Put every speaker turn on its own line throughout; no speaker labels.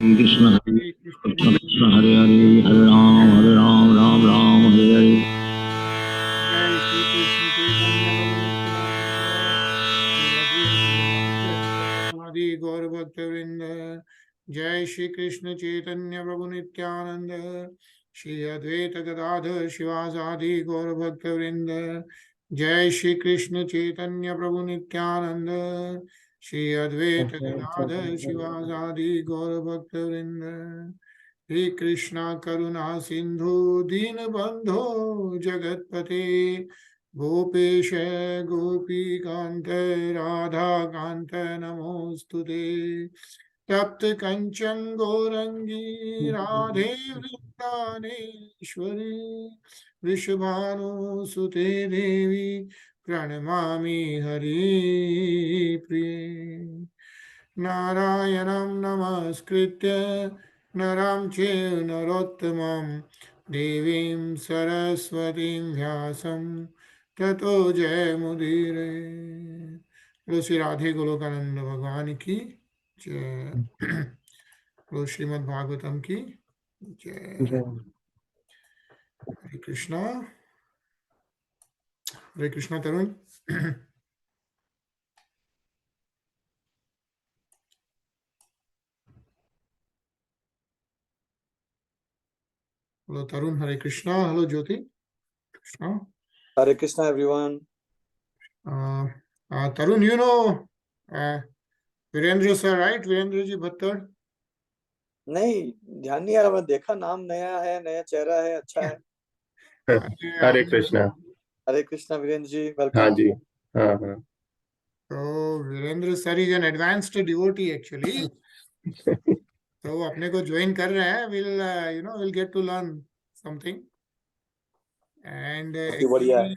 Krishna Hare Krishna Krishna Hare Hare Hare Ram Ram Ram Hare Hare.
Jai Shri Krishna Chaitanya Prabhu Nityananda Shri Advaita Gadadhar Gaur Bhakta Vrinda. Jai Shri Krishna Chaitanya Prabhu Nityananda Shri Advaita Gadadhar Shivasadi Gaur Bhakta Vrinda. Jai Shri Krishna Chaitanya Prabhu Nityananda Shri Advaita Gadadhar Shivasadi Gaur Bhakta Vrinda. हे कृष्णा करुणा सिंधु दीन बंधो जगतपते गोपेश गोपी कांत राधा कांत नमोस्तुते तप्त कंचन गौरंगी राधे वृंदानेश्वरी वृषभानुसुते देवी प्रणमामि हरिप्रिये नारायणं नमस्कृत्य नरं चैव नरोत्तमं देवीं सरस्वतीं व्यासं ततो जयमुदीरये। बोलो श्री राधे गोलोकानंद भगवान की जय। बोलो श्रीमद् भागवतम की जय। हरे कृष्णा तरुण। Hello Tarun, Hare Krishna. Hello Jyoti. Krishna.
Hare Krishna everyone.
Tarun, you know Virendra sir, right? Virendra ji Bhattar.
नहीं ध्यान नहीं आ रहा, मैं देखा नाम नया है, नया चेहरा है, अच्छा है।
हरे कृष्णा।
हरे कृष्णा वीरेंद्र जी,
हाँ
वेलकम
जी। हाँ हाँ।
तो Virendra sir is an advanced devotee actually. तो वो अपने को ज्वाइन कर रहे हैं। Will get to learn something and
बढ़िया है।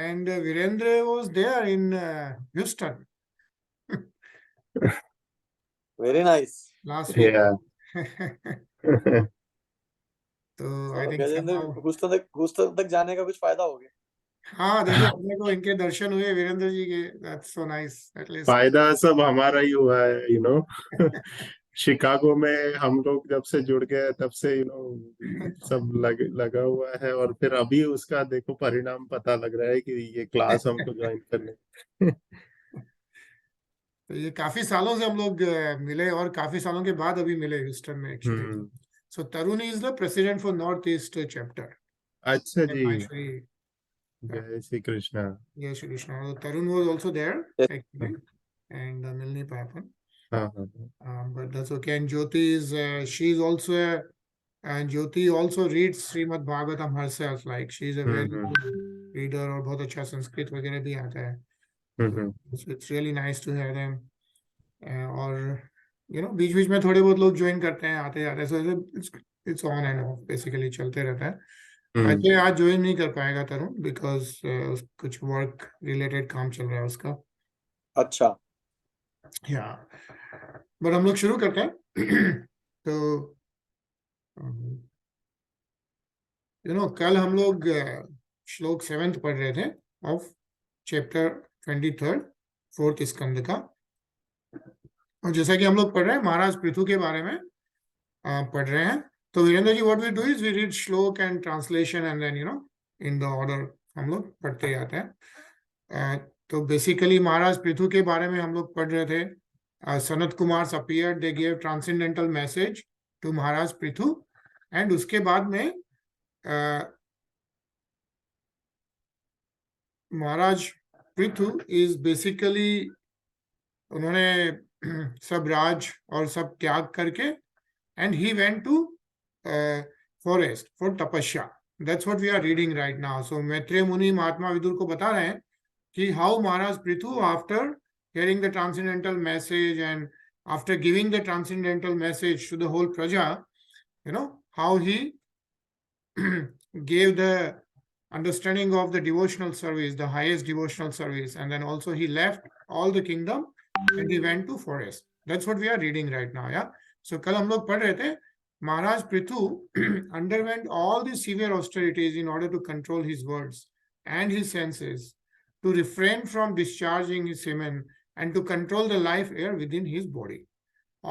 And Virendra was there in Houston
very nice
last week. तो आई थिंक
ह्यूस्टन तक जाने का कुछ फायदा हो गया।
हाँ देखो अपने को इनके दर्शन हुए वीरेंद्र जी के। That's so nice. एटलीस्ट
फायदा सब हमारा ही हुआ है, शिकागो में हम लोग जब से जुड़ गए तब से सब लगा हुआ है, और फिर अभी उसका देखो परिणाम पता लग रहा है कि ये क्लास हमको ज्वाइन करने।
तो ये काफी सालों से हम लोग मिले और काफी सालों के बाद अभी मिले ह्यूस्टन में actually. So Tarun is the president for North East chapter.
अच्छा जी।
जय
श्री कृष्णा।
जय Shri Krishna. Tarun was also there actually and मिल नहीं पाया अपन। But that's okay. And Jyoti is she is also and Jyoti also reads Srimad Bhagavatam herself. Like she is a very good reader और बहुत अच्छा संस्कृत वगैरह भी आता है। So it's really nice to have them. और बीच बीच में थोड़े बहुत लोग ज्वाइन करते हैं, आते जाते हैं। So it's on and off basically चलते रहता है। अच्छा आज ज्वाइन नहीं कर पाएगा तरुण बिकॉज कुछ वर्क रिलेटेड काम चल रहा है उसका।
अच्छा
बट हम लोग शुरू करते हैं। तो कल हम लोग श्लोक 7th पढ़ रहे थे ऑफ चैप्टर 23 4th स्कंद का। और जैसा कि हम लोग पढ़ रहे हैं महाराज पृथु के बारे में पढ़ रहे हैं। तो Virendra ji what we do is we read shloka and translation and then in the order हम लोग पढ़ते जाते हैं। तो बेसिकली महाराज पृथु के बारे में हम लोग पढ़ रहे थे। Sanat Kumar appeared, they give transcendental message to Maharaj Prithu and उसके बाद में महाराज पृथु इज बेसिकली उन्होंने सब राज और सब त्याग करके and he went to forest for tapasya. That's what we are reading right now. So Maitreya Muni Mahatma Vidur को बता रहे हैं कि how Maharaj Prithu after hearing the transcendental message and after giving the transcendental message to the whole praja, how he gave the understanding of the devotional service, the highest devotional service, and then also he left all the kingdom and he went to forest. That's what we are reading right now. Yeah. So कल हम लोग पढ़ रहे थे Maharaj Prithu underwent all the severe austerities in order to control his words and his senses, to refrain from discharging his semen and to control the life air within his body.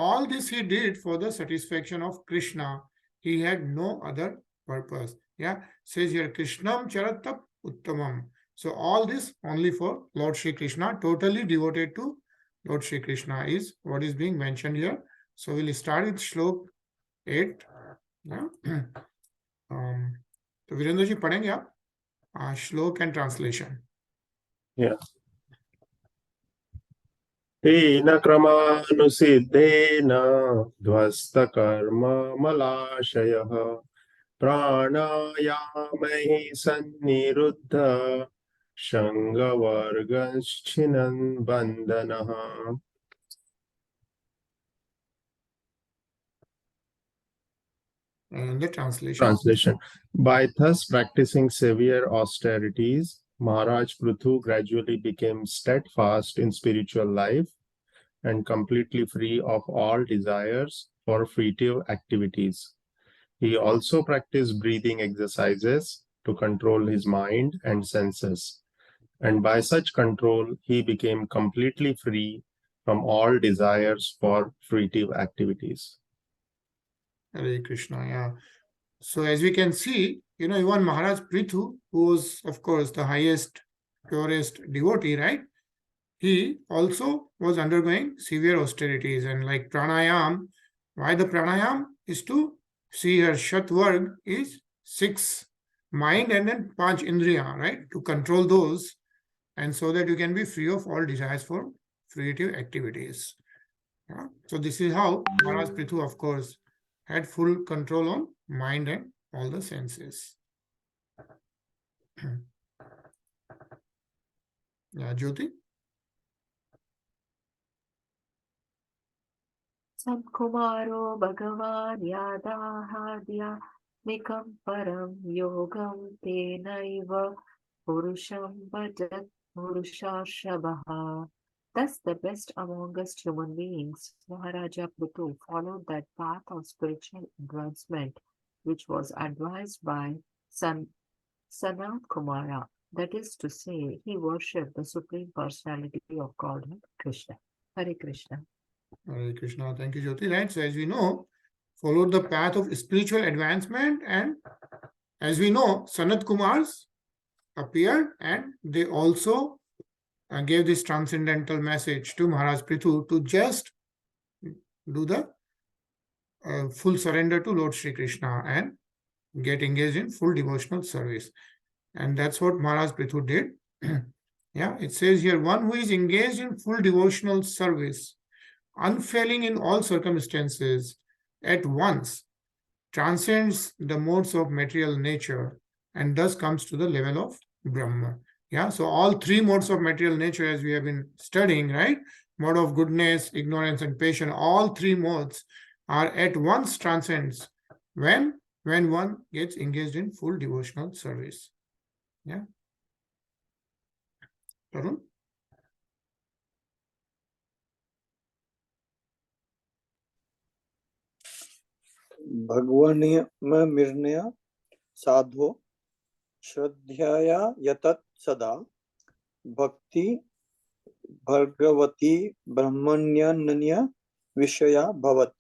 all this he did for the satisfaction of Krishna. He had no other purpose. Yeah, says here Krishnam Charatap Uttamam. So all this only for Lord Shri Krishna, totally devoted to Lord Shri Krishna is what is being mentioned here. So we'll start with Shlok 8. Yeah. तो वीरेंद्र जी पढ़ेंगे आप श्लोक and translation.
Yeah. तेन क्रमानुसिद्धेन ध्वस्तकर्ममलाशयः प्राणायामैः सन्निरुद्ध शङ्गवर्गच्छिनन् बन्धनः.
And the translation.
Translation. By thus practicing severe austerities, Maharaj Prithu gradually became steadfast in spiritual life and completely free of all desires for fruitive activities. He also practiced breathing exercises to control his mind and senses, and by such control, he became completely free from all desires for fruitive activities.
Hare Krishna, yeah. So as we can see, even Maharaj Prithu, who was, of course, the highest, purest devotee, right? He also was undergoing severe austerities and like pranayam. Why the pranayam? Is to see her Shatvarg is 6 mind and then 5 indriya, right? To control those and so that you can be free of all desires for fruitive activities. Yeah? So this is how Maharaj Prithu, of course, had full control on mind and all the senses. Yeah, Jyoti?
Samkumaro Bhagavan Yadahadya Nikam Param Yogam Tenaiva Purusham Bhajat Purushashabaha. Thus, the best among us human beings, Maharaja Prithu, followed that path of spiritual advancement which was advised by Sanat Kumara. That is to say, he worshipped the Supreme Personality of Godhead, Krishna. Hare Krishna.
Hare Krishna. Thank you, Jyoti. Right. So as we know, followed the path of spiritual advancement, and as we know, Sanat Kumars appeared and they also gave this transcendental message to Maharaj Prithu to just do the full surrender to Lord Shri Krishna and get engaged in full devotional service. And that's what Maharaj Prithu did. Yeah, it says here, one who is engaged in full devotional service, unfailing in all circumstances, at once transcends the modes of material nature and thus comes to the level of Brahma. Yeah, so all 3 modes of material nature, as we have been studying, right? Mode of goodness, ignorance, and patience, all 3 modes are at once transcends when one gets engaged in full devotional service. Yeah. Tarun?
भगवान में मिर्नय साधो श्रद्धया यतत सदा भक्ति भगवती ब्रह्मण्यन्य विषया भवत.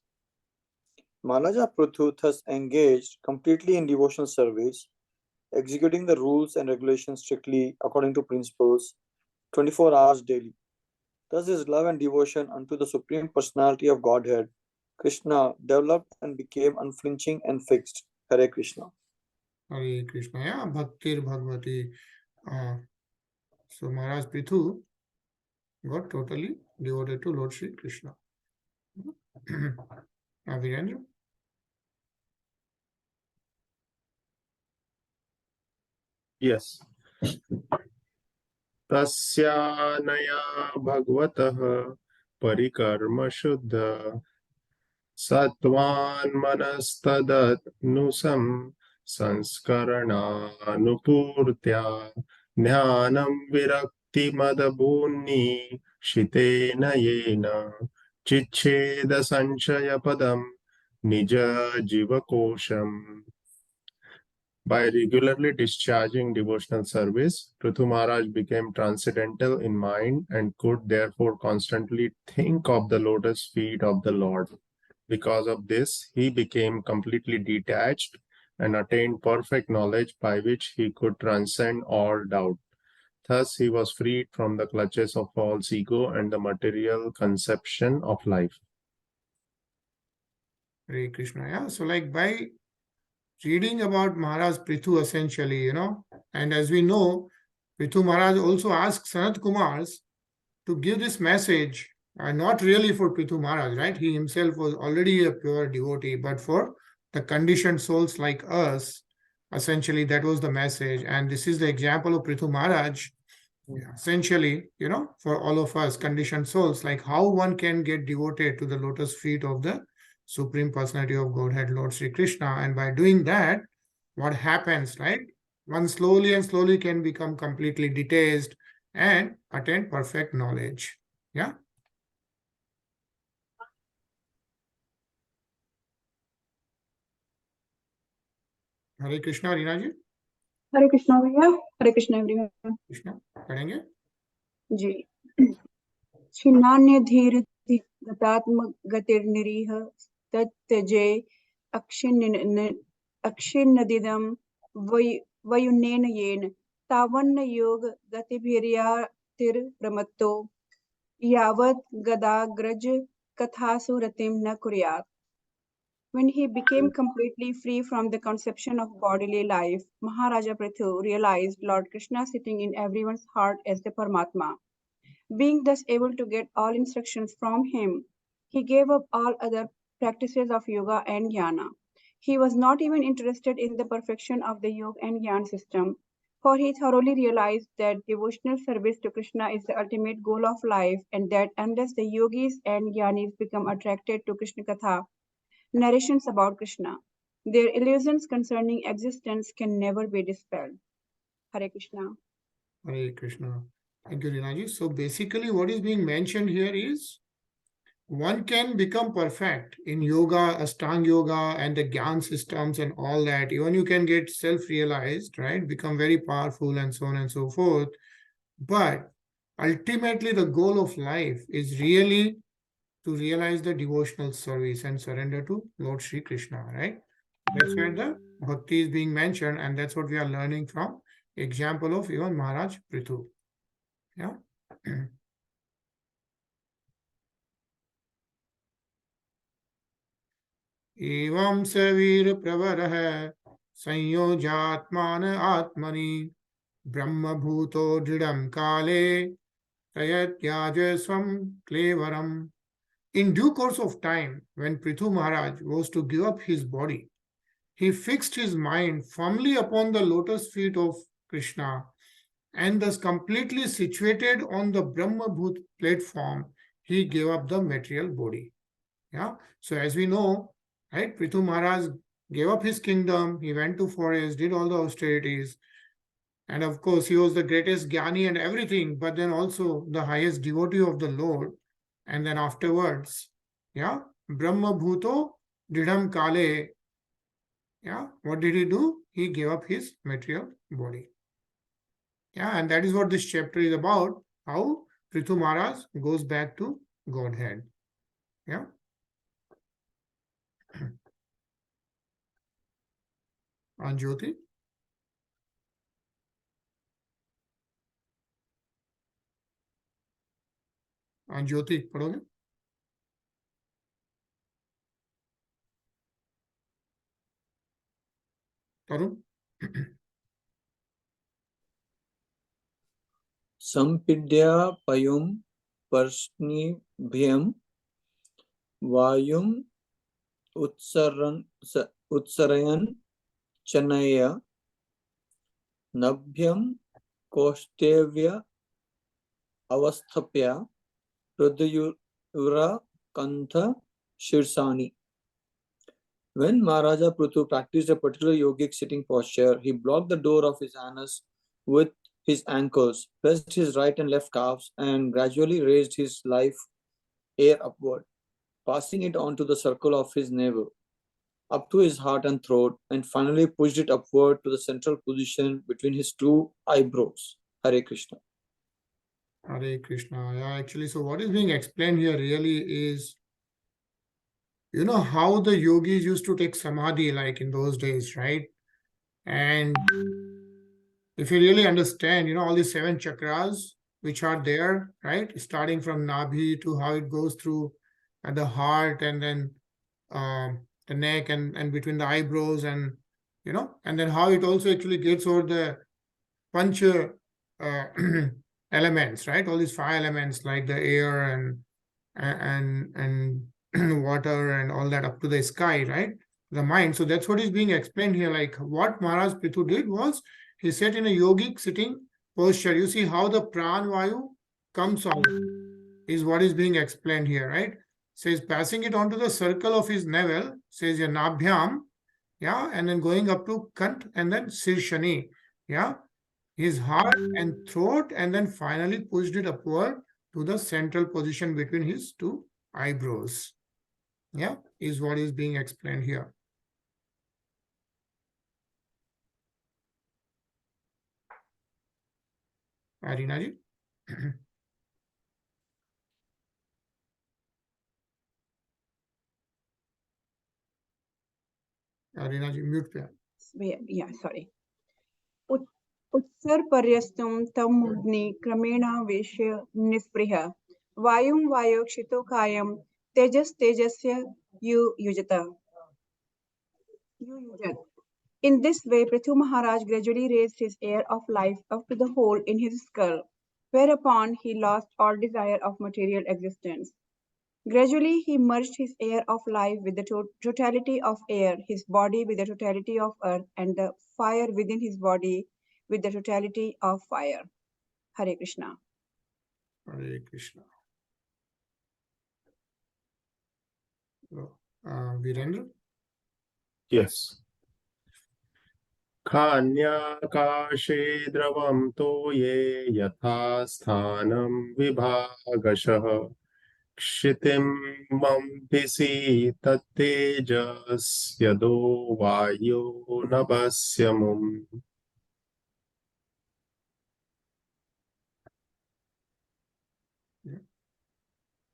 Maharaja Prithu thus engaged completely in devotional service, executing the rules and regulations strictly according to principles 24 hours daily. Thus his love and devotion unto the Supreme Personality of Godhead, Krishna, developed and became unflinching and fixed. Hare Krishna.
Hare Krishna. Yeah, Bhaktir Bhagavati. So Maharaj Prithu got totally devoted to Lord Shri Krishna. Virendra?
Yes. Tasyanaya bhagavataha parikarma shuddha Satvan manastadat nusam sanskarana-nupurtya Jnanam virakti madabhuni shitena yena Chicheda sanshaya padam nija jivakosham. By regularly discharging devotional service, Prithu Maharaj became transcendental in mind and could therefore constantly think of the lotus feet of the Lord. Because of this, he became completely detached and attained perfect knowledge by which he could transcend all doubt. Thus, he was freed from the clutches of false ego and the material conception of life.
Hare Krishna. Yeah. So like by reading about Maharaj Prithu essentially, and as we know, Prithu Maharaj also asked Sanat Kumars to give this message, not really for Prithu Maharaj, right? He himself was already a pure devotee, but for the conditioned souls like us, essentially that was the message. And this is the example of Prithu Maharaj, essentially, for all of us conditioned souls, like how one can get devoted to the lotus feet of the Supreme Personality of Godhead, Lord Sri Krishna. And by doing that, what happens, right? One slowly and slowly can become completely detached and attain perfect knowledge. Yeah. Hare Krishna, Reena ji.
Hare Krishna भैया, Hare Krishna everyone.
Krishna, पढ़ेंगे?
जी. छिन्नान्य धीर गतात्म गतिर्निरीह तत्यजे अक्षिन्नदिदं वयुनेन येन तावन्न योग गतिभिर्यातिर्प्रमत्तो यावत् गदाग्रज कथासु रतिं न कुर्यात्. When he became completely free from the conception of bodily life, Maharaja Prithu realized Lord Krishna sitting in everyone's heart as the Paramatma. Being thus able to get all instructions from him, he gave up all other practices of yoga and jnana. He was not even interested in the perfection of the yoga and jnana system, for he thoroughly realized that devotional service to Krishna is the ultimate goal of life, and that unless the yogis and jnanis become attracted to Krishna Katha, narrations about Krishna, their illusions concerning existence can never be dispelled. Hare Krishna.
Hare Krishna. Thank you, Reena ji. So basically what is being mentioned here is one can become perfect in yoga, Ashtanga yoga, and the Gyan systems and all that. Even you can get self-realized, right? Become very powerful and so on and so forth. But ultimately the goal of life is really to realize the devotional service and surrender to Lord Sri Krishna, right? That's where the bhakti is being mentioned, and that's what we are learning from example of even Maharaj Prithu. Yeah. एवं स वीर प्रवरः संयोजात्मान आत्मनि ब्रह्मभूतो दृढं काले तयत्याज स्वं क्लेवरम्. In due course of time, when Prithu Maharaj was to give up his body, he fixed his mind firmly upon the lotus feet of Krishna, and thus completely situated on the Brahma-bhut platform, he gave up the material body. Yeah. So as we know, right, Prithu Maharaj gave up his kingdom, he went to forest, did all the austerities, and of course he was the greatest Jnani and everything, but then also the highest devotee of the Lord. And then afterwards, yeah, Brahma Bhuto Didham Kale, yeah, what did he do? He gave up his material body. Yeah, and that is what this chapter is about, how Prithu Maharaj goes back to Godhead. Yeah. Anjoti? Anjoti, पढ़ोगे? Tarun?
Sampidya payum parsnibhyam vayum utsarayan chanaya nabhyam kostevya avasthapya hridayura kantha shirsani. When Maharaja Prithu practiced a particular yogic sitting posture, he blocked the door of his anus with his ankles, pressed his right and left calves, and gradually raised his life air upward, passing it onto the circle of his navel. up to his heart and throat, and finally pushed it upward to the central position between his two eyebrows. Hare Krishna.
Hare Krishna. Yeah, actually, so what is being explained here really is, you know, how the yogis used to take samadhi like in those days, right? And if you really understand, you know, all these 7 chakras which are there, right? Starting from Nabhi to how it goes through the heart and then the neck and between the eyebrows and, you know, and then how it also actually gets over the pancha elements, right? All these 5 elements like the air and water and all that up to the sky, right? The mind. So that's what is being explained here. Like what Maharaj Prithu did was he sat in a yogic sitting posture. You see how the pran vayu comes out is what is being explained here, right? Says passing it onto the circle of his navel, says your nabhyam, yeah, and then going up to kant and then sirshani, yeah, his heart and throat, and then finally pushed it upward to the central position between his 2 eyebrows. Yeah, is what is being explained here. Arina ji. Arina ji, mute pe.
Yeah, sorry. उत्सर पर्यस्तुम तम मुग्नि क्रमेणावेश्य निस्पृह वायुं वायोक्षितो कायं तेजस्य युजत. In this way, Prithu Maharaj gradually raised his air of life up to the hole in his skull, whereupon he lost all desire of material existence. Gradually, he merged his air of life with the totality of air, his body with the totality of earth, and the fire within his body with the totality of fire. Hare Krishna.
Hare Krishna. Virendra?
Yes. खान्याकाशे द्रवं तोये यथा स्थानं विभागशः क्षितिमंभिसि तत्तेजस्यदो वायो नभस्यमुम्.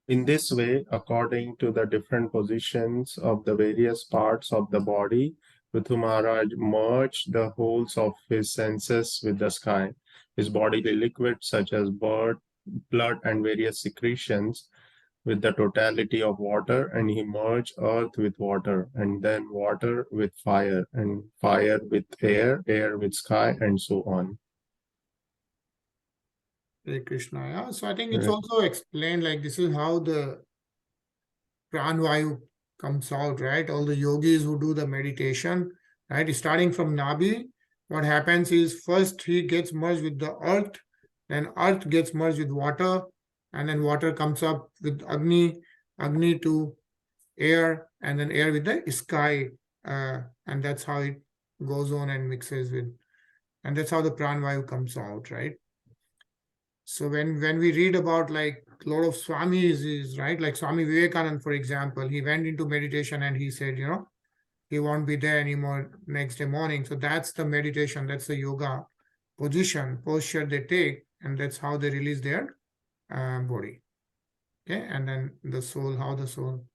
In this way, according to the different positions of the various parts of the body, Prithu Maharaj merged the wholes of his senses with the sky. His bodily liquids such as blood and various secretions with the totality of water, and he merged earth with water, and then water with fire, and fire with air, air with sky, and so on.
Hare Krishna. Yeah. So I think it's also explained like this is how the pranvayu comes out, right? All the yogis who do the meditation, right? Starting from Nabi, what happens is first he gets merged with the earth, then earth gets merged with water, and then water comes up with Agni, Agni to air, and then air with the sky. And that's how it goes on and mixes with, and that's how the pranvayu comes out, right? So when we read about like a lot of Swamis is right, like Swami Vivekananda, for example, he went into meditation and he said, you know, he won't be there anymore next day morning. So that's the meditation, that's the yoga posture they take, and that's how they release their body. Okay, and then the soul, how the soul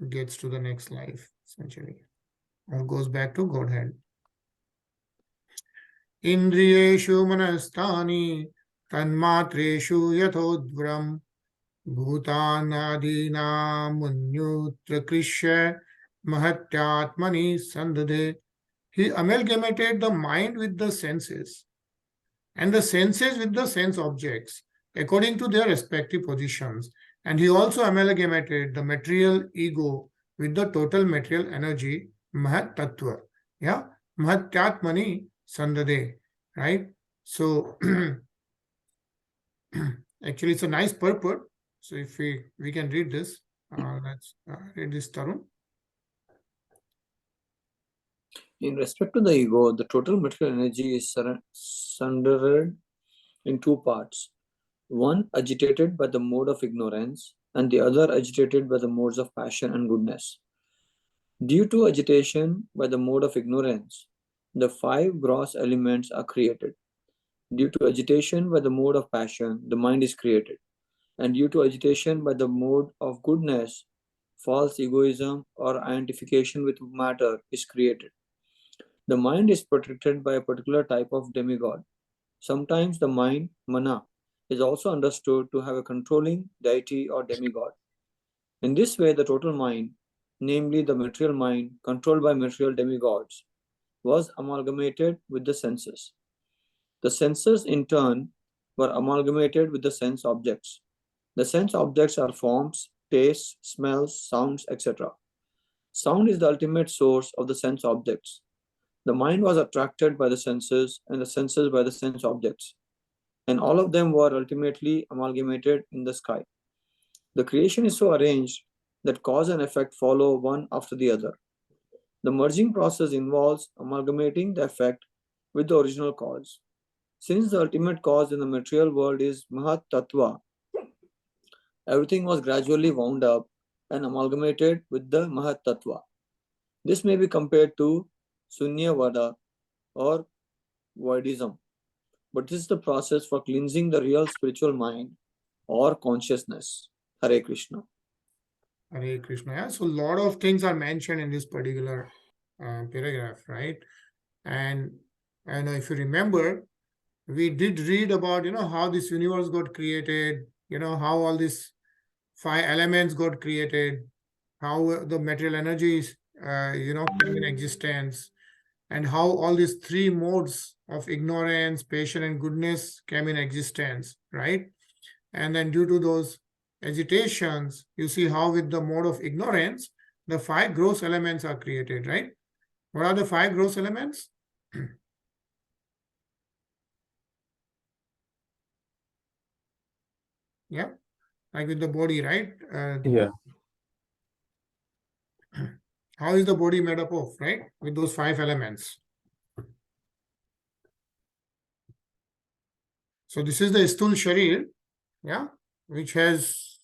gets to the next life, essentially, or goes back to Godhead. Indriyeshu manastani tanmatreshu yathodvram bhutanadina munyutra krishya mahatyatmani sandade. He amalgamated the mind with the senses and the senses with the sense objects according to their respective positions. And he also amalgamated the material ego with the total material energy, Mahat Tattva. Yeah, Mahatyatmani Sandade, right? So actually it's a nice purport. So if we can read this, let's read this, Tarun.
In respect to the ego, the total material energy is sundered in 2 parts. One agitated by the mode of ignorance, and the other agitated by the modes of passion and goodness. Due to agitation by the mode of ignorance, the 5 gross elements are created. Due to agitation by the mode of passion, the mind is created. And due to agitation by the mode of goodness, false egoism or identification with matter is created. The mind is protected by a particular type of demigod. Sometimes the mind, mana, is also understood to have a controlling deity or demigod. In this way, the total mind, namely the material mind controlled by material demigods, was amalgamated with the senses. The senses, in turn, were amalgamated with the sense objects. The sense objects are forms, tastes, smells, sounds, etc. Sound is the ultimate source of the sense objects. The mind was attracted by the senses and the senses by the sense objects, and all of them were ultimately amalgamated in the sky. The creation is so arranged that cause and effect follow one after the other. The merging process involves amalgamating the effect with the original cause. Since the ultimate cause in the material world is Mahat Tattva, everything was gradually wound up and amalgamated with the Mahat Tattva. This may be compared to Sunyavada or voidism, but this is the process for cleansing the real spiritual mind or consciousness. Hare Krishna.
Hare Krishna. Yeah? So a lot of things are mentioned in this particular paragraph, right? And if you remember, we did read about, how this universe got created, how all these 5 elements got created, how the material energies, came in existence, and how all these 3 modes of ignorance, passion, and goodness came in existence, right? And then due to those agitations, you see how with the mode of ignorance, the 5 gross elements are created, right? What are the 5 gross elements? Yeah, like with the body, right?
Yeah.
How is the body made up of, right? With those 5 elements. So this is the Sthul Sharir, yeah, which has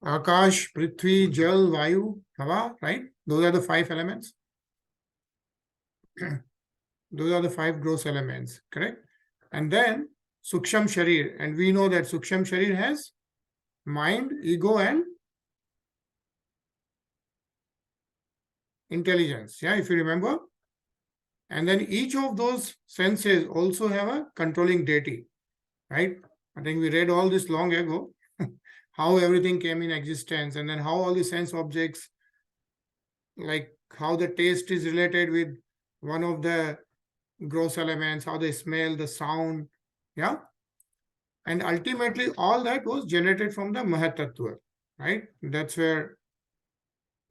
Akash, Prithvi, Jal, Vayu, Hava, right? Those are the 5 elements. Those are the 5 gross elements, correct? And then Suksham Sharir, and we know that Suksham Sharir has mind, ego, and intelligence, yeah, if you remember. And then each of those senses also have a controlling deity, right? I think we read all this long ago, how everything came in existence, and then how all the sense objects, like how the taste is related with one of the gross elements, how they smell, the sound, yeah? And ultimately, all that was generated from the Mahat Tattva, right? That's where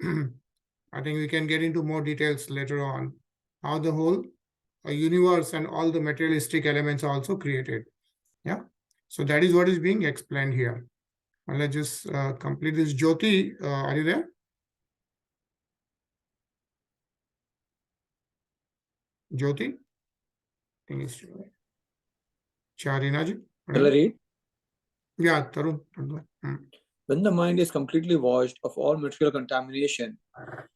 I think we can get into more details later on, how the whole universe and all the materialistic elements are also created. Yeah. So that is what is being explained here. And let's just complete this. Jyoti, are you there? Jyoti? Charina ji?
Shall I read?
Yeah, Tarun.
When the mind is completely washed of all material contamination,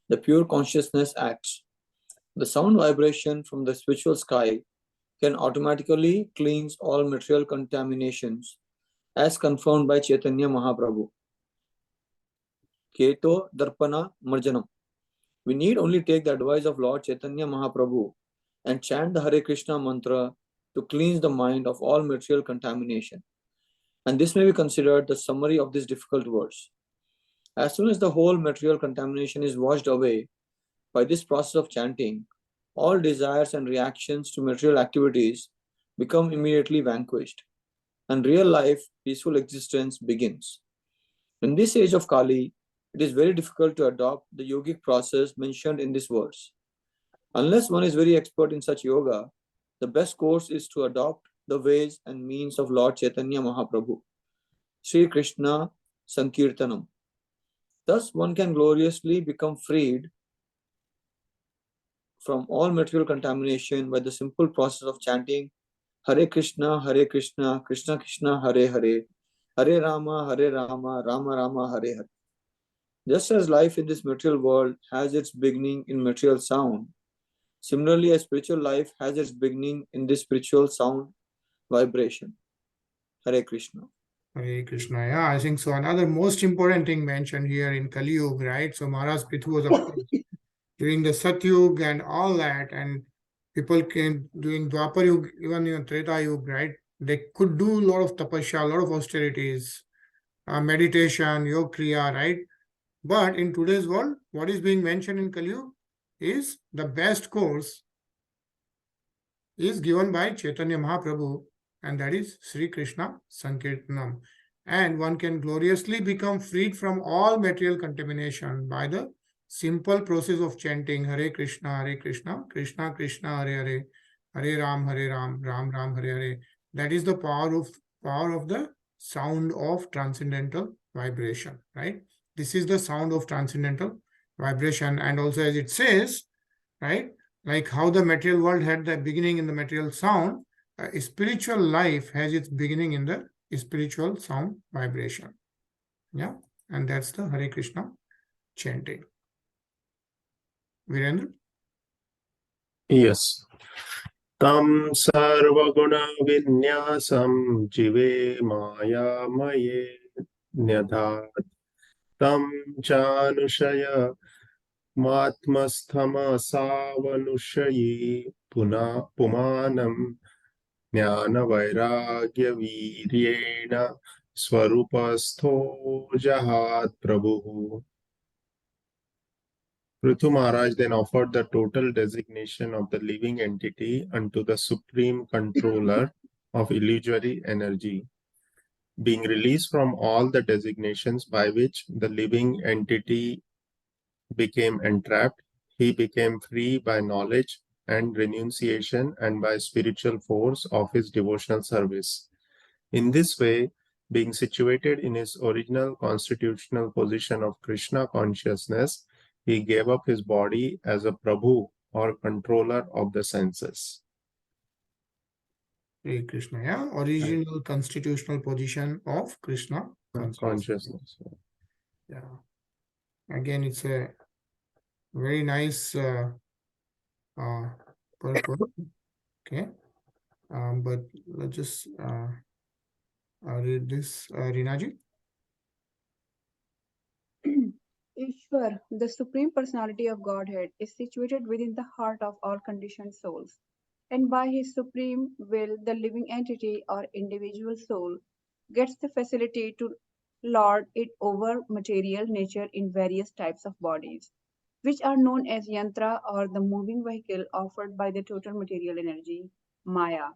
the pure consciousness acts. The sound vibration from the spiritual sky can automatically cleanse all material contaminations, as confirmed by Chaitanya Mahaprabhu. Keto Darpana Marjanam. We need only take the advice of Lord Chaitanya Mahaprabhu and chant the Hare Krishna mantra to cleanse the mind of all material contamination. And this may be considered the summary of this difficult verse. As soon as the whole material contamination is washed away by this process of chanting, all desires and reactions to material activities become immediately vanquished, and real life, peaceful existence begins. In this age of Kali, it is very difficult to adopt the yogic process mentioned in this verse. Unless one is very expert in such yoga, the best course is to adopt the ways and means of Lord Chaitanya Mahaprabhu, Sri Krishna Sankirtanam. Thus, one can gloriously become freed from all material contamination by the simple process of chanting Hare Krishna, Krishna Krishna, Hare Hare, Hare Rama, Rama Rama, Hare Hare. Just as life in this material world has its beginning in material sound, similarly a spiritual life has its beginning in this spiritual sound vibration. Hare Krishna.
Hare Krishna. Yeah, I think so. Another most important thing mentioned here in Kali Yuga, right? So Maharaj Prithu was, of course, during the Satyug and all that, and people came during Dwapar Yuga, even in Treta Yuga, right? They could do a lot of tapasya, a lot of austerities, meditation, yoga kriya, right? But in today's world, what is being mentioned in Kali Yuga is the best course is given by Chaitanya Mahaprabhu, and that is Sri Krishna Sankirtanam. And one can gloriously become freed from all material contamination by the simple process of chanting Hare Krishna, Krishna Krishna, Hare Hare, Hare Ram, Ram Ram, Hare Hare. That is the power of the sound of transcendental vibration, right? This is the sound of transcendental vibration, and also as it says, right? Like how the material world had the beginning in the material sound, spiritual life has its beginning in the spiritual sound vibration. Yeah, and that's the Hare Krishna chanting. Virendra?
Yes. Tam sarvaguna vinyasam jive maya maye nyadhat tam chanushaya matmasthama savanushyi pumanam jnana vairagya viryena swarupastho jahat prabhu. Prithu Maharaj then offered the total designation of the living entity unto the supreme controller of illusory energy. Being released from all the designations by which the living entity became entrapped, he became free by knowledge and renunciation and by spiritual force of his devotional service. In this way, being situated in his original constitutional position of Krishna consciousness, he gave up his body as a Prabhu or controller of the senses.
Hare Krishna, yeah, original constitutional position of Krishna consciousness. Yeah. Again, it's a very nice purport. Okay. But let's just read this, Rinaji.
Ishwar, the Supreme Personality of Godhead, is situated within the heart of all conditioned souls, and by his supreme will, the living entity or individual soul gets the facility to lord it over material nature in various types of bodies, which are known as yantra or the moving vehicle offered by the total material energy, Maya.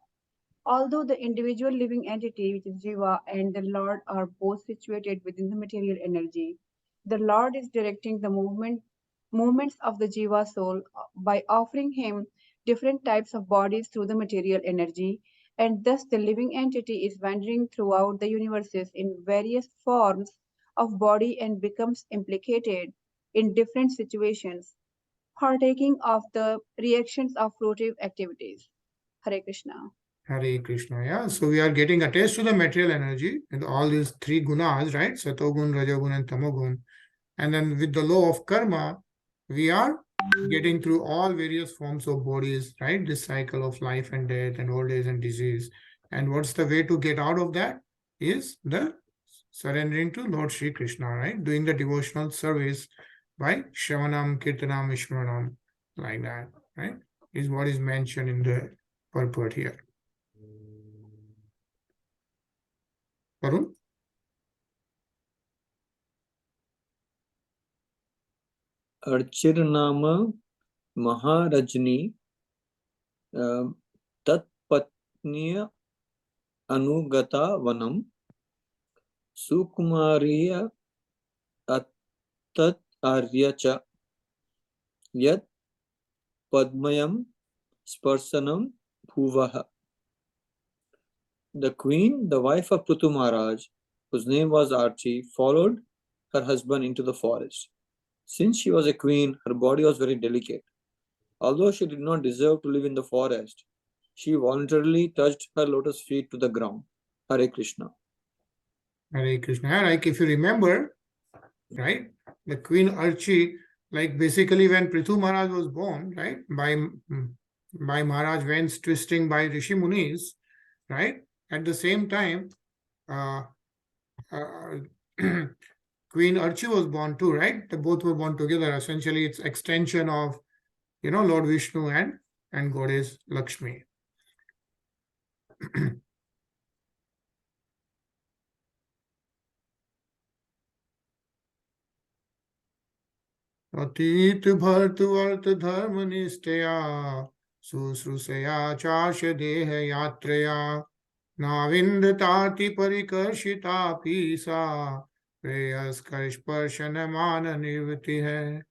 Although the individual living entity, which is Jiva, and the Lord are both situated within the material energy, the Lord is directing the movements of the Jiva soul by offering him different types of bodies through the material energy, and thus the living entity is wandering throughout the universes in various forms of body and becomes implicated in different situations, partaking of the reactions of fruitive activities. Hare Krishna.
Hare Krishna, yeah. So we are getting attached to the material energy and all these three gunas, right? Satogun, Rajogun, and Tamogun. And then with the law of karma, we are getting through all various forms of bodies, right? This cycle of life and death and old age and disease. And what's the way to get out of that? Is the surrendering to Lord Sri Krishna, right? Doing the devotional service by Shravanam, Kirtanam, Vishwanam, like that, right? Is what is mentioned in the purport here. Varun?
Archirnama Maharajni Tatpatniya Anugata Vanam Sukumariya Attat Aryacha Yat Padmayam Sparsanam Bhuvaha. The queen, the wife of Prithu Maharaj, whose name was Archie, followed her husband into the forest. Since she was a queen, her body was very delicate. Although she did not deserve to live in the forest, she voluntarily touched her lotus feet to the ground. Hare Krishna.
Hare Krishna. Like if you remember, right, the Queen Archie, like basically when Prithu Maharaj was born, right, by Maharaj Vens twisting by Rishi Munis, right, at the same time, uh, Queen Archie was born too, right? The both were born together. Essentially, it's extension of, Lord Vishnu and Goddess Lakshmi. अतीत भरत वर्त धर्म निष्ठया शुश्रूषया चाश देह यात्रया नाविंदताति परिकर्षिता पीसा प्रेयस्कर्षण मान निवृत्ति है.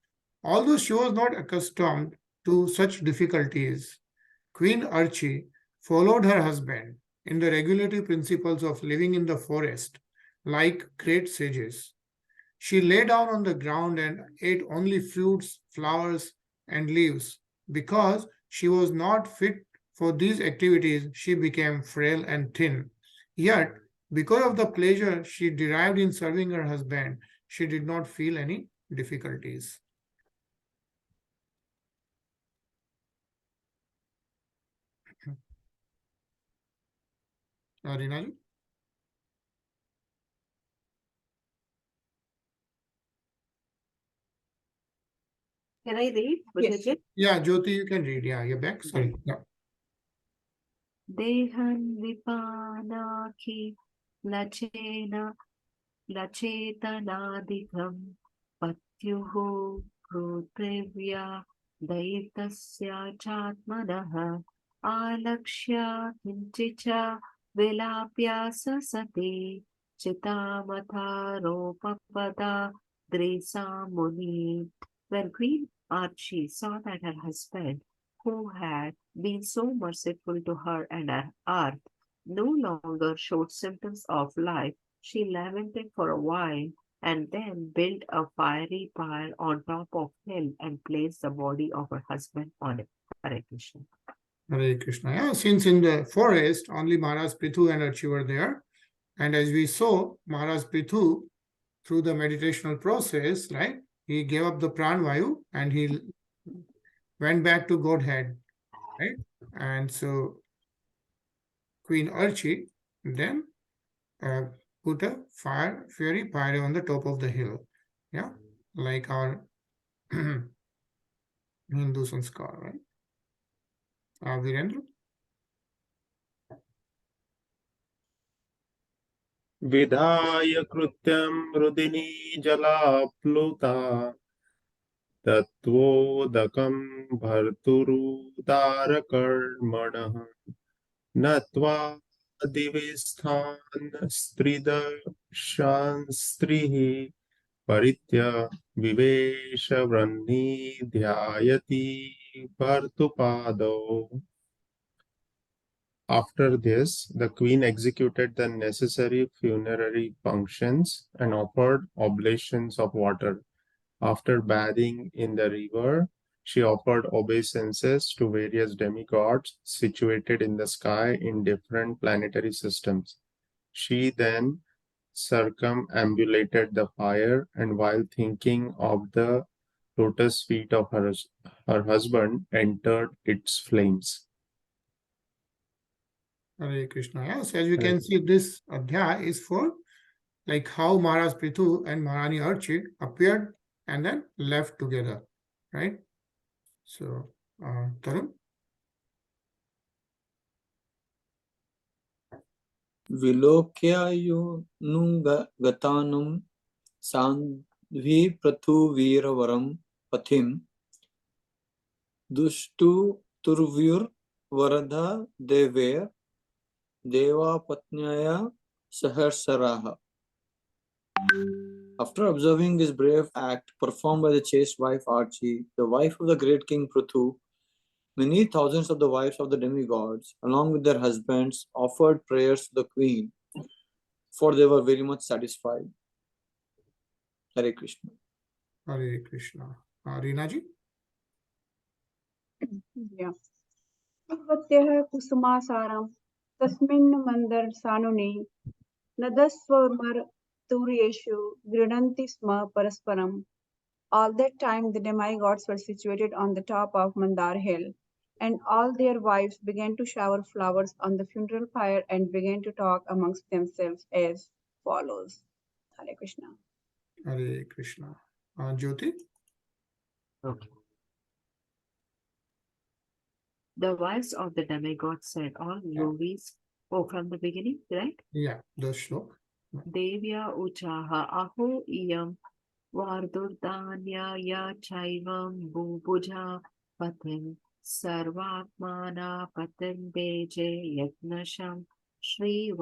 Although she was not accustomed to such difficulties, Queen Archie followed her husband in the regulative principles of living in the forest like great sages. She lay down on the ground and ate only fruits, flowers, and leaves. Because she was not fit for these activities, she became frail and thin. Yet, because of the pleasure she derived in serving her husband, she did not feel any difficulties. Rinaji?
Can I read?
Yes.
Yeah, Jyoti, you can read. Yeah, you're back. Sorry. Yeah.
Dehan vipanaki lachena लचेतनादिकं पत्युः पृथिव्या दैतस्या चात्मनः आलक्ष्य किञ्चिच्च विलाप्य ससति चितामथारोपपदा द्रेसा मुनि. When Queen Archie saw that her husband, who had been so merciful to her and her earth, no longer showed symptoms of life, she lamented for a while and then built a fiery pyre on top of hill and placed the body of her husband on it. Hare Krishna.
Hare Krishna. Yeah, since in the forest, only Maharaj Prithu and Archie were there. And as we saw, Maharaj Prithu, through the meditational process, right, he gave up the pranvayu and he went back to Godhead, right? And so Queen Archie then put a fiery pyre on the top of the hill, yeah, like our Hindu sanskar, right? Virendra?
विधाय कृत्यं रुदिनी जलाप्लुता तत्त्वोदकं भर्तुरुदारकर्मणः नत्वा दिविस्थान् स्त्रीदशांस्त्रिः परित्य विवेश वह्नि ध्यायति भर्तुपादौ. After this, the queen executed the necessary funerary functions and offered oblations of water. After bathing in the river, she offered obeisances to various demigods situated in the sky in different planetary systems. She then circumambulated the fire, and while thinking of the lotus feet of her husband, entered its flames.
Hare Krishna. Yes, as we can see, this adhyaya is for like how Maharaj Prithu and Maharani Archie appeared and then left together, right? So, Tarun?
Vilokyayonugatanum sandvi prathuviravaram pathim dushtu turvyur varadha dever deva patnyaya saharsaraha. After observing this brave act performed by the chaste wife Archie, the wife of the great king Prithu, many thousands of the wives of the demigods, along with their husbands, offered prayers to the queen, for they were very much satisfied. Hare Krishna.
Hare Krishna. Reena ji?
Yeah. भगवत्यः कुसुमासारं तस्मिन् मन्दरसानुने Nadasvamar Turyeshu Grinanti Sma Parasparam. All that time the demigods were situated on the top of Mandar hill, and all their wives began to shower flowers on the funeral pyre and began to talk amongst themselves as follows. Hare Krishna.
Hare Krishna. Jyoti?
Okay. The wives of the demigods said, all glories. Oh, from the beginning, right?
Yeah, the shlok.
Devya uchaha aho iyam vardurdanya ya chaivam bhubuja patim sarvatmana patim beje yagnasham Shri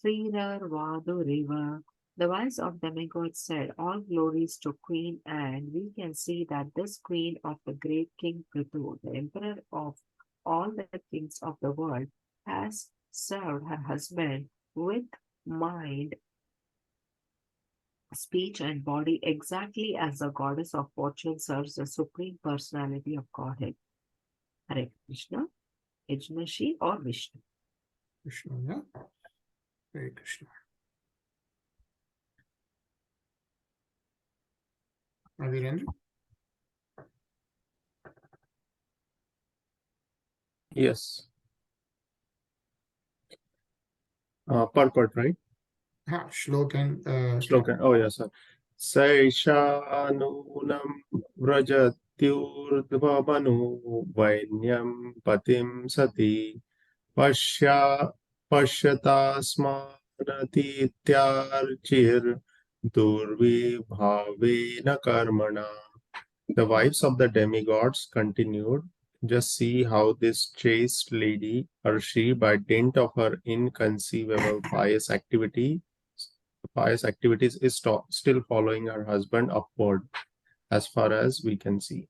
Srirarvaduriva. The wives of demigods said, all glories to Queen, and we can see that this queen of the great King Prithu, the emperor of all the kings of the world, has served her husband with mind, speech, and body exactly as the goddess of fortune serves the Supreme Personality of Godhead. Hare Krishna, Yajnashi or Vishnu.
Krishna, yeah. Hare Krishna. Virendra?
Yes. Purport, right?
Shlok and
Slogan. Oh, yes, sir. Saishanunam vrajatyurdvamanu vainyam patim sati pashyatasmanatityarchir durvibhavena karmana. The wives of the demigods continued, just see how this chaste lady, Arshi, by dint of her inconceivable pious activities, is still following her husband upward, as far as we can see.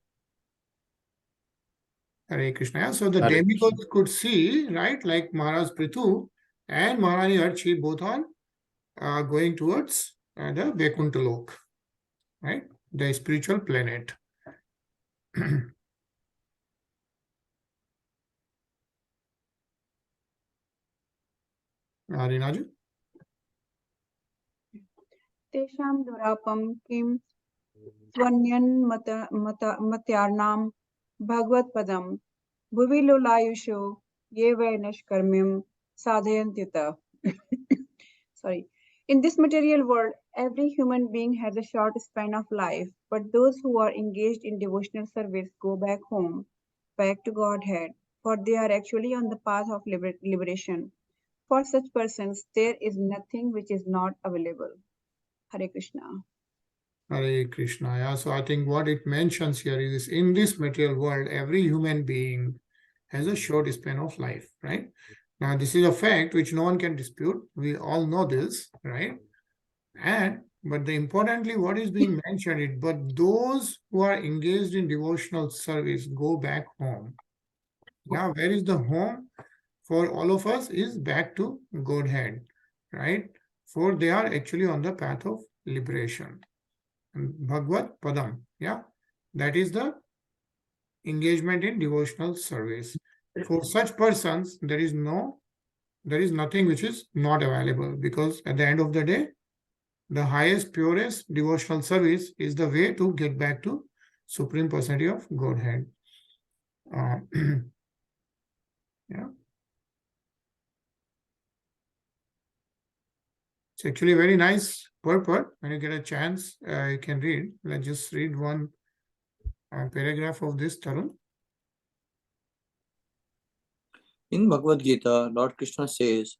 Hare Krishna. Yeah, so the
Hare
demigods
Krishna.
could see, right, like Maharaj Prithu and Maharani Archi both on going towards the Vaikuntha Lok, right, the spiritual planet. Rinaju?
Tesham Durapam Kim Swanyan Matyarnam Bhagavad Padam Bhuvilulayusho Yevainashkarmim Sadhayantyuta. Sorry. In this material world, every human being has a short span of life, but those who are engaged in devotional service go back home, back to Godhead, for they are actually on the path of liberation. For such persons, there is nothing which is not available. Hare Krishna.
Hare Krishna. Yeah, so I think what it mentions here is in this material world, every human being has a short span of life, right? Now, this is a fact which no one can dispute. We all know this, right? But importantly, what is being mentioned is, but those who are engaged in devotional service go back home. Yeah, where is the home for all of us is back to Godhead, right? For they are actually on the path of liberation. Bhagavad Padam, yeah, that is the engagement in devotional service. For such persons, there is nothing which is not available, because at the end of the day, the highest, purest devotional service is the way to get back to Supreme Personality of Godhead. Yeah. It's actually a very nice purport. When you get a chance, you can read. Let's just read one paragraph of this, Tarun.
In Bhagavad Gita, Lord Krishna says,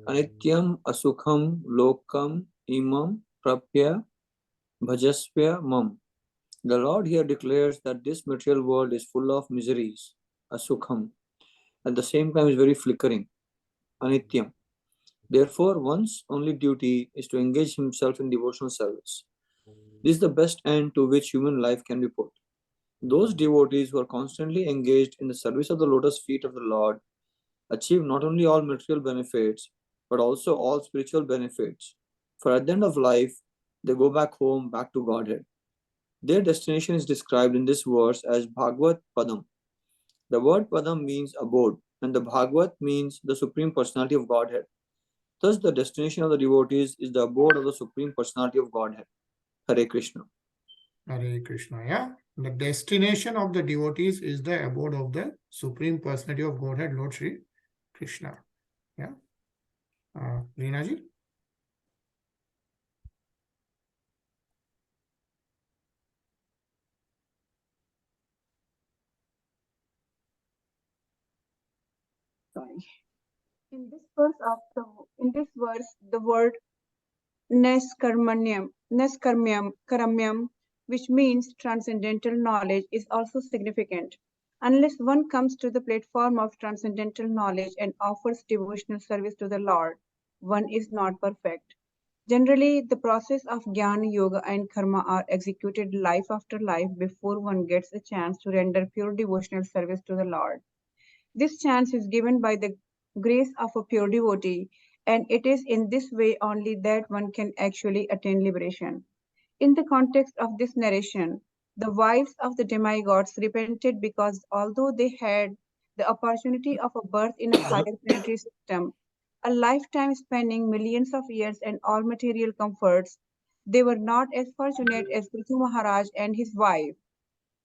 Anityam asukham lokam imam prapya bhajasvya mam. The Lord here declares that this material world is full of miseries, asukham. At the same time is very flickering, anityam. Therefore, one's only duty is to engage himself in devotional service. This is the best end to which human life can be put. Those devotees who are constantly engaged in the service of the lotus feet of the Lord achieve not only all material benefits, but also all spiritual benefits. For at the end of life, they go back home, back to Godhead. Their destination is described in this verse as Bhagavad Padam. The word Padam means abode, and the Bhagavad means the Supreme Personality of Godhead. Thus, the destination of the devotees is the abode of the Supreme Personality of Godhead. Hare Krishna.
Hare Krishna, yeah. The destination of the devotees is the abode of the Supreme Personality of Godhead, Lord Shri Krishna. Yeah. Reena ji?
Sorry. In this verse, the word Neskarmyam, which means transcendental knowledge, is also significant. Unless one comes to the platform of transcendental knowledge and offers devotional service to the Lord, one is not perfect. Generally, the process of Jnana, Yoga, and Karma are executed life after life before one gets a chance to render pure devotional service to the Lord. This chance is given by the grace of a pure devotee, and it is in this way only that one can actually attain liberation. In the context of this narration, the wives of the demigods repented because although they had the opportunity of a birth in a higher planetary system, a lifetime spanning millions of years and all material comforts, they were not as fortunate as Prithu Maharaj and his wife,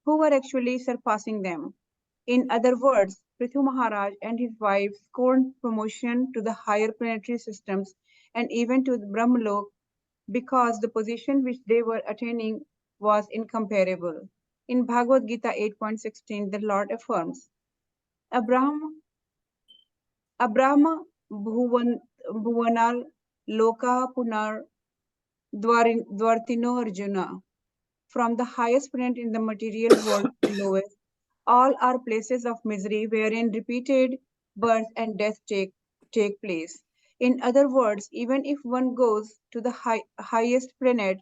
who were actually surpassing them. In other words, Prithu Maharaj and his wife scorned promotion to the higher planetary systems and even to the Brahmalok because the position which they were attaining was incomparable. In Bhagavad Gita 8.16, the Lord affirms, Abraham Bhuvanal Loka Punar Dvartino Arjuna. From the highest planet in the material world to the lowest, all are places of misery wherein repeated birth and death take place. In other words, even if one goes to the highest planet,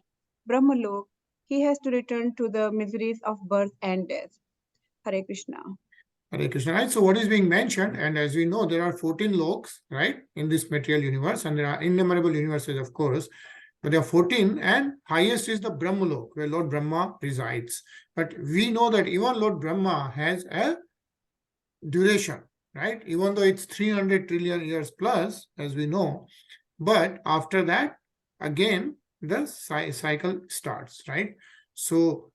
Brahmalok, he has to return to the miseries of birth and death. Hare Krishna.
Hare Krishna, right? So what is being mentioned, and as we know, there are 14 loks, right, in this material universe, and there are innumerable universes, of course, but there are 14, and highest is the Brahmalok, where Lord Brahma resides. But we know that even Lord Brahma has a duration, right? Even though it's 300 trillion years plus, as we know, but after that, again, the cycle starts, right? So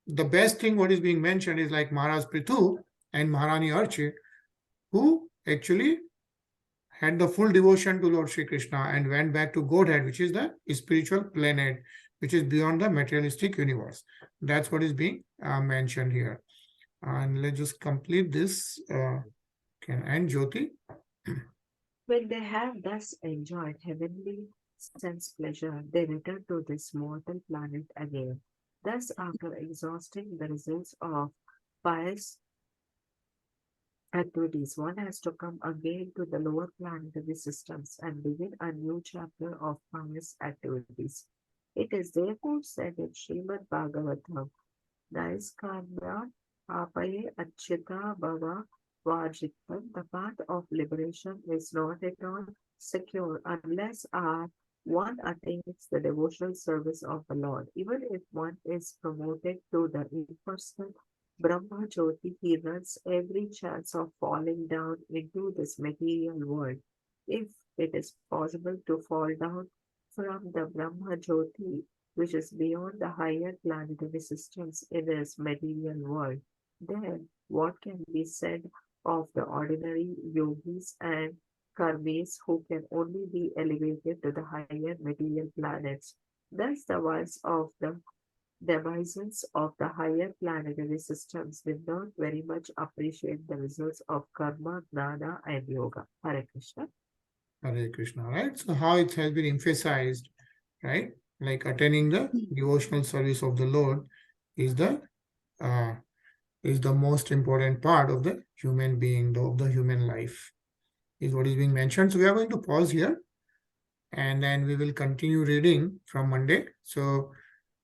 the best thing what is being mentioned is like Maharaj Prithu and Maharani Archi, who actually had the full devotion to Lord Shri Krishna and went back to Godhead, which is the spiritual planet, which is beyond the materialistic universe. That's what is being mentioned here. And let's just complete this. And Jyoti.
When they have thus enjoyed heavenly sense pleasure, they return to this mortal planet again. Thus, after exhausting the results of pious activities, one has to come again to the lower planetary systems and begin a new chapter of pious activities. It is therefore said in Srimad Bhagavatam, Naiskarmya apaye achita bhava vajitam. The path of liberation is not at all secure unless one attains the devotional service of the Lord. Even if one is promoted to the impersonal Brahma Jyoti, he runs every chance of falling down into this material world. If it is possible to fall down from the Brahma Jyoti, which is beyond the higher planetary systems in this material world, then what can be said of the ordinary yogis and karmis who can only be elevated to the higher material planets? Thus, the ones of the denizens of the higher planetary systems will not very much appreciate the results of karma, gnana, and yoga. Hare Krishna.
Hare Krishna, right? So how it has been emphasized, right? Like attaining the devotional service of the Lord is the most important part of the human being, of the human life, is what is being mentioned. So we are going to pause here, and then we will continue reading from Monday. So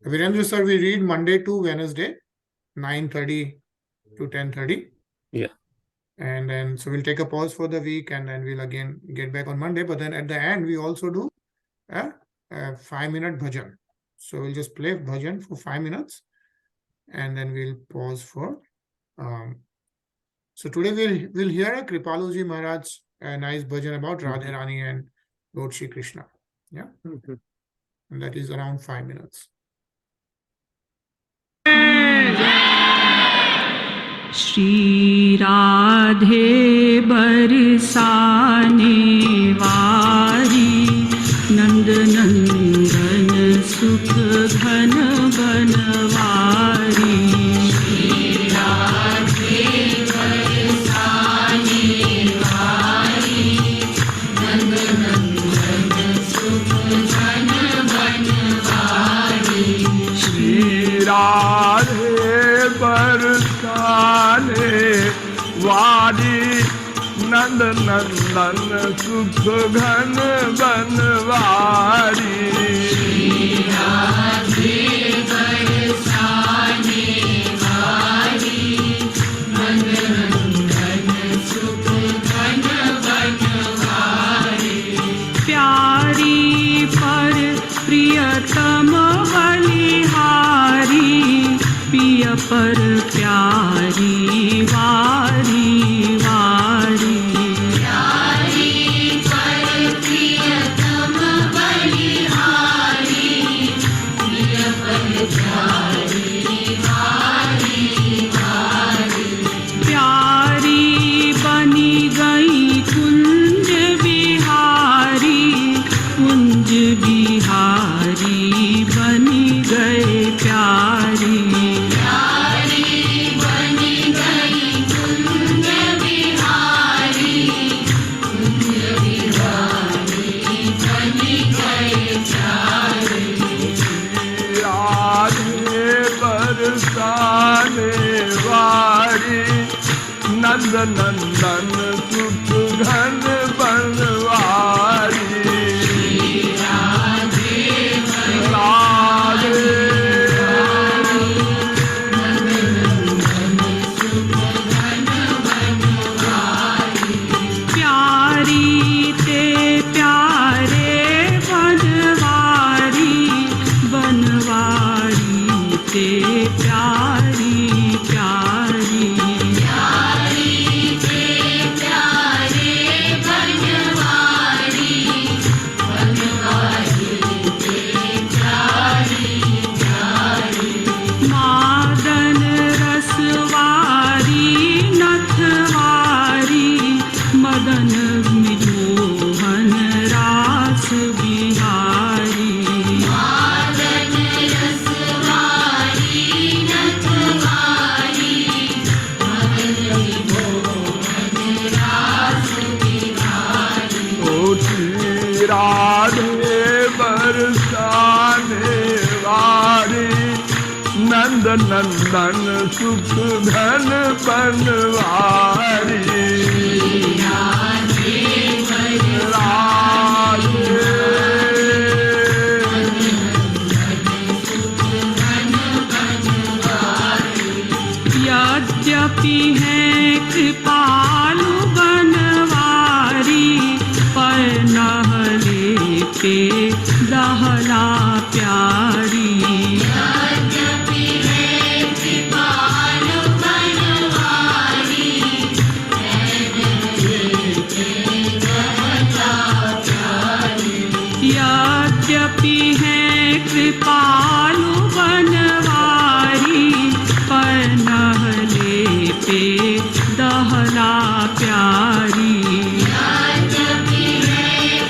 Virendra sir, we read Monday to Wednesday, 9:30 to 10:30.
Yeah.
And then so we'll take a pause for the week, and then we'll again get back on Monday. But then at the end, we also do a 5-minute bhajan. So we'll just play bhajan for 5 minutes, and then we'll pause for. So today we'll hear a Kripaluji Maharaj a nice bhajan about Radharani and Lord Shri Krishna. Yeah. And that is around 5 minutes.
Shri Radhe बरसाने वारी नंद नंदन सुख घन बनवारी श्री राधे बरसाने वारी नंद नंदन सुख घन बनवारी श्री
राधे बरसाने वारी नंद नंदन सुख घन बनवारी
राधे बरसाने वारी नंद नंदन सुख घन बनवारी प्यारी पर प्रियतम बलिहारी पिय पर प्यारी वारी वारी प्यारी पर प्रियतम बलिहारी पिय पर प्यारी वारी वारी प्यारी बनी गई कुंज बिहारी बनी गए प्यारी
नंद नंदन सुख घन बनवारी राधे
प्यारी ते प्यारे बनवारी बनवारी ते प्यारी प्यारी मादन रसवारी नथवारी मदन मिलोहन रास बिहारी मादन रसवारी नथवारी मदन मिलोहन रास बिहारी
ओ श्री राधे बरसाने वारी नंद नंदन सुख घन बनवारी राधे
यद्यपि है कृपालु बनवारी पर नहले पे दहला प्यारी यद्यपि है कृपालु बनवारी पर नहले पे दहला प्यारी यद्यपि है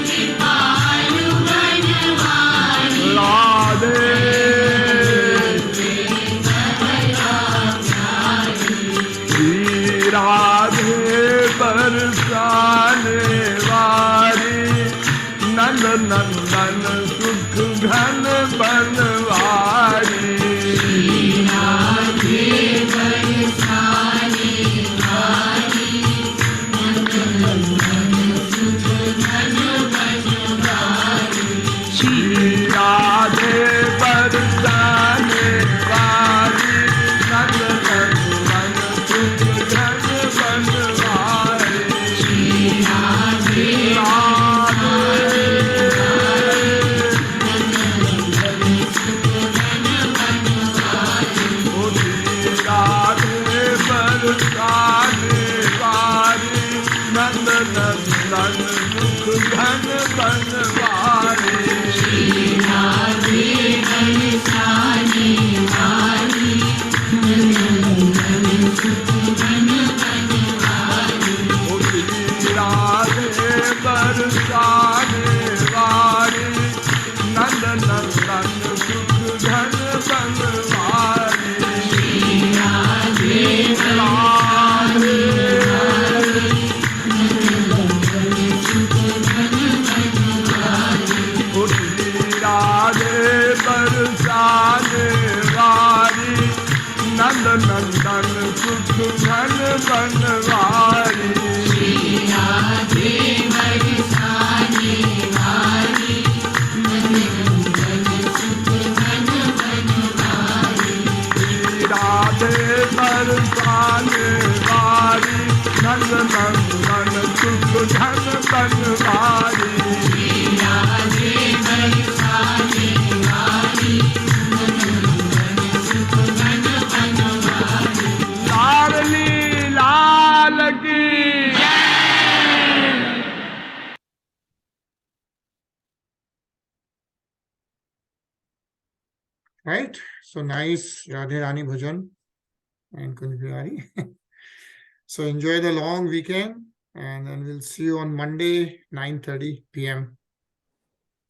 कृपालु बनवारी
राधे श्री राधे बरसाने वारी नंद नंदन सुख घन बनवारी
राधे बरसाने वारी नंद नंदन सुख घन बनवारी
श्री राधे बरसाने वारी नंद नंदन सुख घन बनवारी
राधे
राधे बरसाने वाली नंद नंदन सुख घन बनवारी
राधे बरसाने वाली नंदन सुख घन बनवारी
राधे बरसाने वाली नंद नंदन सुख घन बनवारी
राधे बरसाने वाली नंदन सुख घन बनवारी
लाडली लाल की
Right? So nice Radhe Rani Bhajan and Kunj Bihari. So enjoy the long weekend, and then we'll see you on Monday, 9:30 p.m.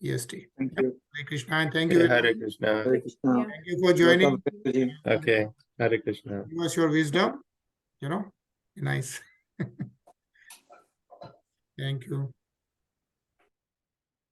EST.
Thank you.
Hare Krishna, and thank you.
Hare Krishna.
Hare Krishna.
Thank you for joining.
Welcome, Prithu.
Okay. Hare Krishna.
Give us your wisdom. Nice. Thank you.